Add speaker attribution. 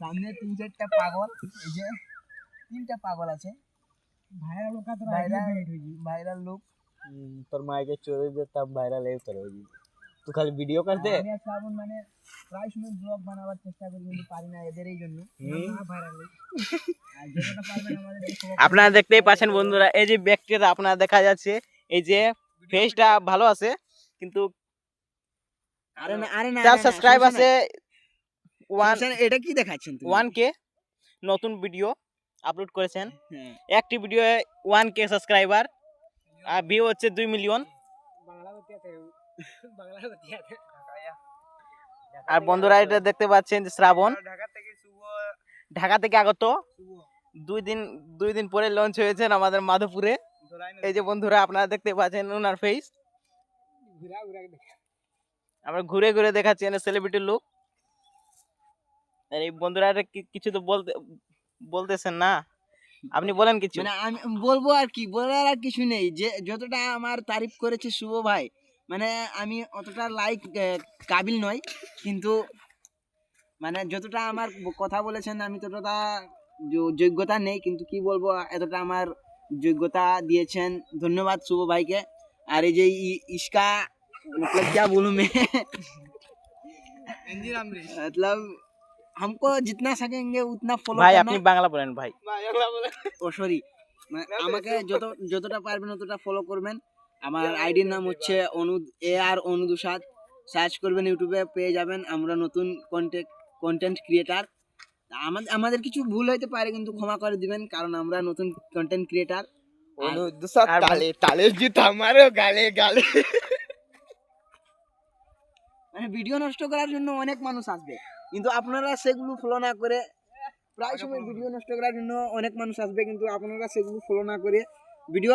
Speaker 1: সামনে 3-4টা পাগল, এই যে 3টা পাগল আছে ভাইরাল লোক, ভাইরাল লোক।
Speaker 2: তোর মাইকে চোরে দেতাম ভাইরাল এই তোর হই। তুই খালি ভিডিও করতে।
Speaker 1: আমি আর শ্রাবণ মানে প্রায় সময় ব্লগ বানাবার চেষ্টা করি কিন্তু পারি না এদের এই জন্য। ভাইরাল আর যেটা পারবেন আমাদের
Speaker 2: আপনারা দেখতেই পাচ্ছেন বন্ধুরা, এই যে ব্যক্তিটা আপনারা দেখা যাচ্ছে, এই যে ফেসটা ভালো আছে কিন্তু
Speaker 1: আরে না
Speaker 2: তার সাবস্ক্রাইব আছে 1,
Speaker 1: এটা কি দেখাচ্ছেন তুমি?
Speaker 2: 1K নতুন ভিডিও আপলোড করেছেন,
Speaker 1: হ্যাঁ
Speaker 2: একটি ভিডিও 1K সাবস্ক্রাইবার আর ভিউ হচ্ছে 2 মিলিয়ন। আর বন্ধুরা এটা দেখতে পাচ্ছেন যে শ্রাবণ ঢাকা থেকে আগত, 2 দিন পরে লঞ্চ হয়েছেন আমাদের মাধবপুরে। এই যে বন্ধুরা আপনারা দেখতে পাচ্ছেন ওনার ফেস, আমরা ঘুরে ঘুরে দেখাচ্ছি সেলিব্রিটি লুক। এই বন্ধুরা এটা কিছু তো বলতেছেন না, আপনি বলেন কিছু।
Speaker 1: মানে আমি বলবো আর কি, বলার আর কিছু নেই, যে যতটা আমার তারিফ করেছে শুভ ভাই, মানে আমি অতটা লাইক কাবিল নয়, কিন্তু মানে যতটা আমার কথা বলেছেন আমি ততটা যোগ্যতা নেই, কিন্তু কি বলবো এতটা আমার যোগ্যতা দিয়েছেন, ধন্যবাদ শুভ ভাইকে। আর এই যে इसका मतलब क्या बोलूं मैं मतलब हमको जितना सकेंगे उतना फॉलो
Speaker 2: ভাই
Speaker 1: करना।
Speaker 2: আপনি বাংলা বলেন ভাই।
Speaker 1: ও সরি, আমাকে যতটা পারবেন ততটা ফলো করবেন। আমার আইডির নাম হচ্ছে অনুদুসাদ, সার্চ করবেন ইউটিউবে পেয়ে যাবেন। আমরা নতুন কন্টেন্ট ক্রিয়েটার, আমাদের কিছু ভুল হইতে পারে কিন্তু ক্ষমা করে দিবেন, কারণ আমরা নতুন কন্টেন্ট ক্রিয়েটার।
Speaker 2: অনুদুসাদ তালের জুতা মারো গালে গালে।
Speaker 1: মানে ভিডিও নষ্ট করার জন্য অনেক মানুষ আসবে, কিন্তু আপনারা সেগুলো ফলো না করে, প্রায় সময় ভিডিও নষ্ট করার জন্য অনেক মানুষ আসবে কিন্তু আপনারা সেগুলো ফলো না করে ভিডিও